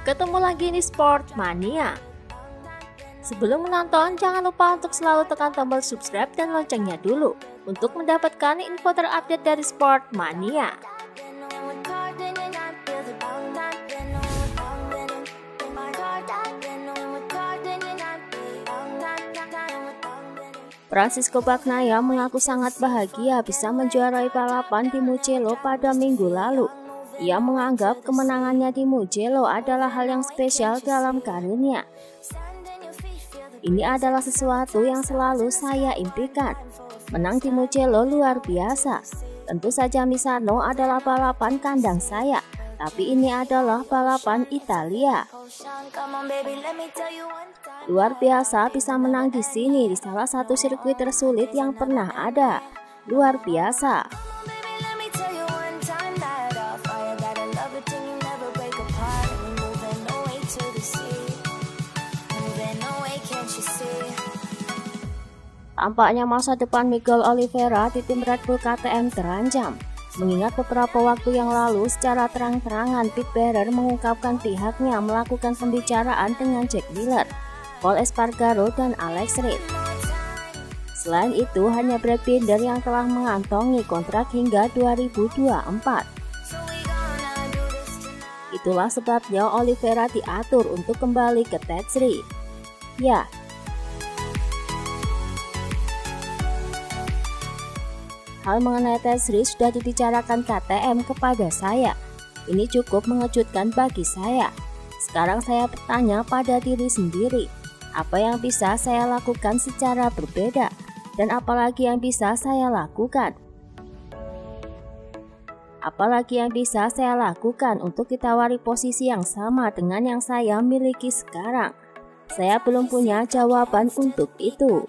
Ketemu lagi di Sport Mania. Sebelum menonton, jangan lupa untuk selalu tekan tombol subscribe dan loncengnya dulu untuk mendapatkan info terupdate dari Sport Mania. Francisco Bagnaia mengaku sangat bahagia bisa menjuarai balapan di Mugello pada minggu lalu. Ia menganggap kemenangannya di Mugello adalah hal yang spesial dalam karirnya. Ini adalah sesuatu yang selalu saya impikan. Menang di Mugello luar biasa. Tentu saja Misano adalah balapan kandang saya, tapi ini adalah balapan Italia. Luar biasa bisa menang di sini di salah satu sirkuit tersulit yang pernah ada. Luar biasa. Tampaknya masa depan Miguel Oliveira di tim Red Bull KTM terancam. Mengingat beberapa waktu yang lalu secara terang-terangan Pit Bearer mengungkapkan pihaknya melakukan pembicaraan dengan Jack Miller, Pol Espargaro, dan Alex Reed. Selain itu, hanya Brad Binder yang telah mengantongi kontrak hingga 2024. Itulah sebabnya Oliveira diatur untuk kembali ke T3. Ya, hal mengenai T3 sudah dibicarakan KTM kepada saya. Ini cukup mengejutkan bagi saya. Sekarang saya bertanya pada diri sendiri, apa yang bisa saya lakukan secara berbeda, dan apalagi yang bisa saya lakukan. Apalagi yang bisa saya lakukan untuk ditawari posisi yang sama dengan yang saya miliki sekarang. Saya belum punya jawaban untuk itu.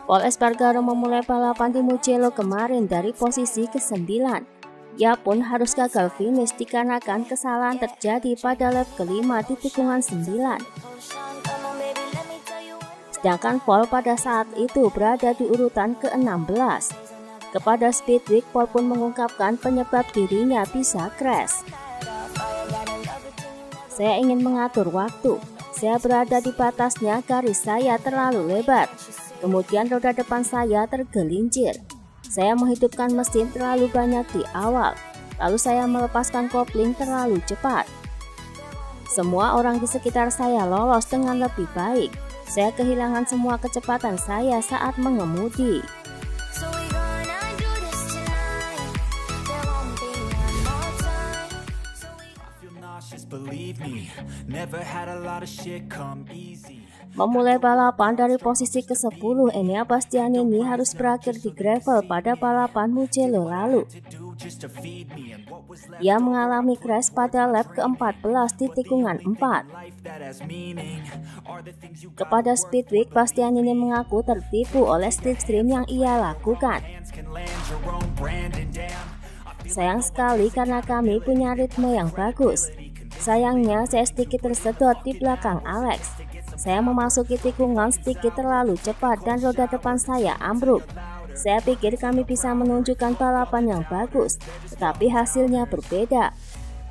Pol Espargaro memulai balapan di Mugello kemarin dari posisi ke-9. Ia pun harus gagal finish dikarenakan kesalahan terjadi pada lap kelima di tikungan 9. Sedangkan Pol pada saat itu berada di urutan ke-16. Kepada Speedweek, Pol pun mengungkapkan penyebab dirinya bisa crash. Saya ingin mengatur waktu. Saya berada di batasnya, garis saya terlalu lebar. Kemudian roda depan saya tergelincir. Saya menghidupkan mesin terlalu banyak di awal. Lalu saya melepaskan kopling terlalu cepat. Semua orang di sekitar saya lolos dengan lebih baik. Saya kehilangan semua kecepatan saya saat mengemudi. Memulai balapan dari posisi ke-10, Enea Bastianini harus berakhir di gravel pada balapan Mugello lalu. Ia mengalami crash pada lap ke-14 di tikungan 4. Kepada Speedweek, Bastianini mengaku tertipu oleh slipstream yang ia lakukan. Sayang sekali karena kami punya ritme yang bagus. Sayangnya saya sedikit tersedot di belakang Alex. Saya memasuki tikungan sedikit terlalu cepat dan roda depan saya ambruk. Saya pikir kami bisa menunjukkan balapan yang bagus, tetapi hasilnya berbeda.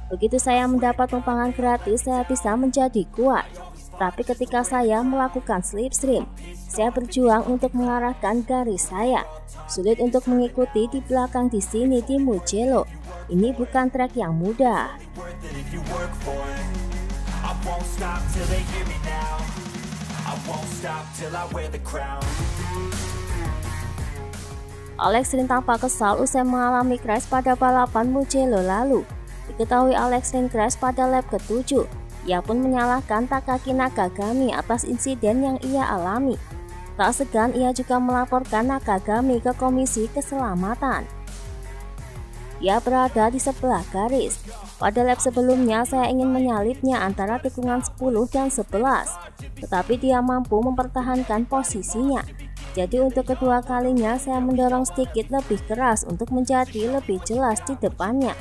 Begitu saya mendapat tumpangan gratis, saya bisa menjadi kuat. Tapi ketika saya melakukan slipstream, saya berjuang untuk mengarahkan garis saya. Sulit untuk mengikuti di belakang di sini di Mugello. Ini bukan trek yang mudah. Alex Rins tampak kesal usai mengalami crash pada balapan Mugello lalu. Diketahui Alex Rins crash pada lap ke-7. Ia pun menyalahkan Takaki Nakagami atas insiden yang ia alami. Tak segan ia juga melaporkan Nakagami ke Komisi Keselamatan. Ia berada di sebelah garis. Pada lap sebelumnya saya ingin menyalipnya antara tikungan 10 dan 11, tetapi dia mampu mempertahankan posisinya. Jadi untuk kedua kalinya saya mendorong sedikit lebih keras untuk menjadi lebih jelas di depannya.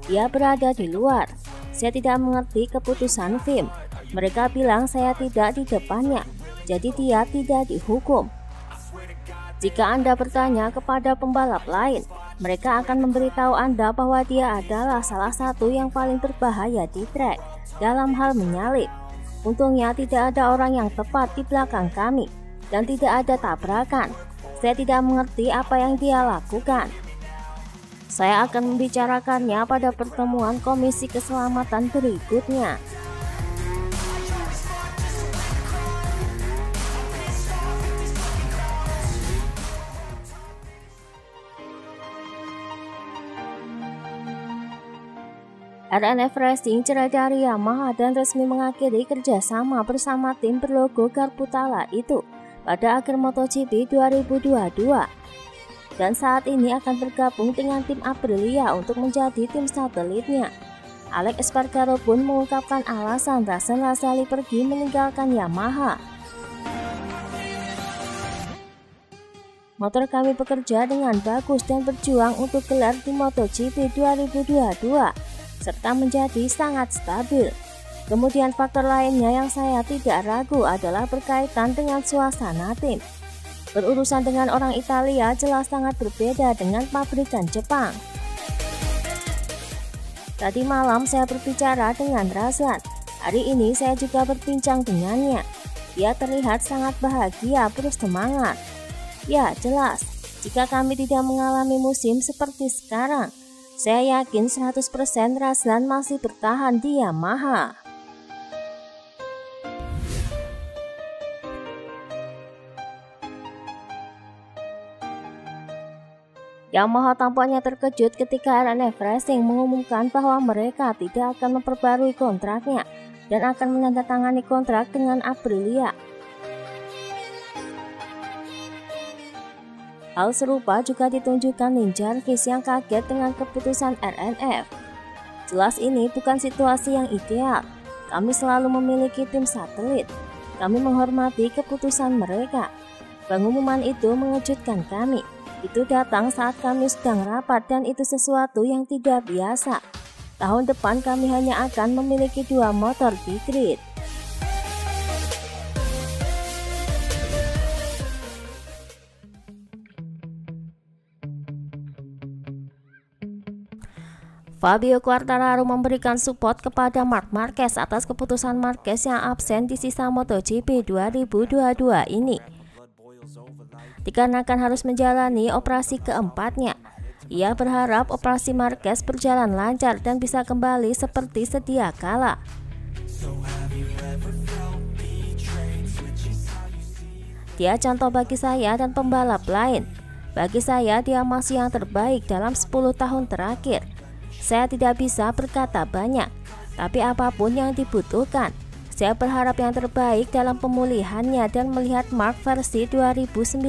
Dia berada di luar. Saya tidak mengerti keputusan FIM. Mereka bilang saya tidak di depannya. jadi dia tidak dihukum. Jika Anda bertanya kepada pembalap lain, mereka akan memberitahu Anda bahwa dia adalah salah satu yang paling berbahaya di trek dalam hal menyalip. Untungnya tidak ada orang yang tepat di belakang kami dan tidak ada tabrakan. Saya tidak mengerti apa yang dia lakukan. Saya akan membicarakannya pada pertemuan Komisi Keselamatan berikutnya. RNF Racing cerai dari Yamaha dan resmi mengakhiri kerjasama bersama tim berlogo Garputala itu pada akhir MotoGP 2022 dan saat ini akan bergabung dengan tim Aprilia untuk menjadi tim satelitnya. Alex Espargaro pun mengungkapkan alasan Rasen Lasali pergi meninggalkan Yamaha. Motor kami bekerja dengan bagus dan berjuang untuk gelar di MotoGP 2022 serta menjadi sangat stabil. Kemudian faktor lainnya yang saya tidak ragu adalah berkaitan dengan suasana tim. Berurusan dengan orang Italia jelas sangat berbeda dengan pabrikan Jepang. Tadi malam saya berbicara dengan Razlan. Hari ini saya juga berbincang dengannya. Dia terlihat sangat bahagia, bersemangat. Ya, jelas. Jika kami tidak mengalami musim seperti sekarang, saya yakin 100% Razlan masih bertahan di Yamaha. Yamaha tampaknya terkejut ketika RNF Racing mengumumkan bahwa mereka tidak akan memperbarui kontraknya dan akan menandatangani kontrak dengan Aprilia. Hal serupa juga ditunjukkan Lin Jarvis yang kaget dengan keputusan RNF. Jelas ini bukan situasi yang ideal. Kami selalu memiliki tim satelit. Kami menghormati keputusan mereka. Pengumuman itu mengejutkan kami. Itu datang saat kami sedang rapat dan itu sesuatu yang tidak biasa. Tahun depan kami hanya akan memiliki 2 motor di grid. Fabio Quartararo memberikan support kepada Marc Marquez atas keputusan Marquez yang absen di sisa MotoGP 2022 ini. Dikarenakan harus menjalani operasi keempatnya, ia berharap operasi Marquez berjalan lancar dan bisa kembali seperti sedia kala. Dia contoh bagi saya dan pembalap lain. Bagi saya dia masih yang terbaik dalam 10 tahun terakhir. Saya tidak bisa berkata banyak, tapi apapun yang dibutuhkan. Saya berharap yang terbaik dalam pemulihannya dan melihat Marc versi 2019.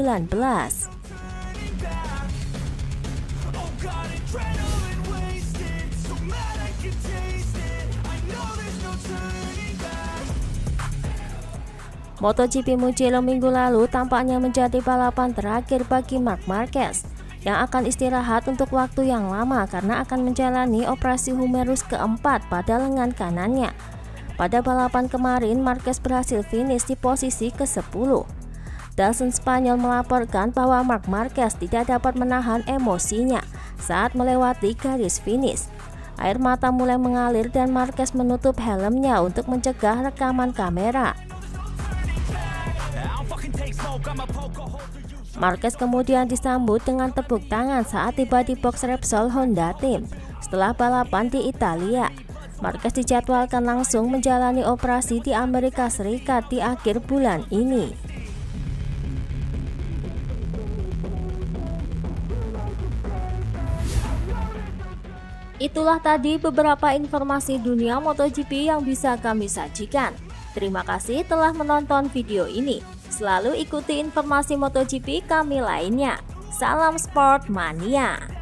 MotoGP Mugello minggu lalu tampaknya menjadi balapan terakhir bagi Marc Marquez yang akan istirahat untuk waktu yang lama karena akan menjalani operasi humerus keempat pada lengan kanannya. Pada balapan kemarin, Marquez berhasil finish di posisi ke-10. Dazn Spanyol melaporkan bahwa Marc Marquez tidak dapat menahan emosinya saat melewati garis finish. Air mata mulai mengalir dan Marquez menutup helmnya untuk mencegah rekaman kamera. Marquez kemudian disambut dengan tepuk tangan saat tiba di box Repsol Honda Team. Setelah balapan di Italia, Marquez dijadwalkan langsung menjalani operasi di Amerika Serikat di akhir bulan ini. Itulah tadi beberapa informasi dunia MotoGP yang bisa kami sajikan. Terima kasih telah menonton video ini. Selalu ikuti informasi MotoGP kami lainnya. Salam Sport Mania.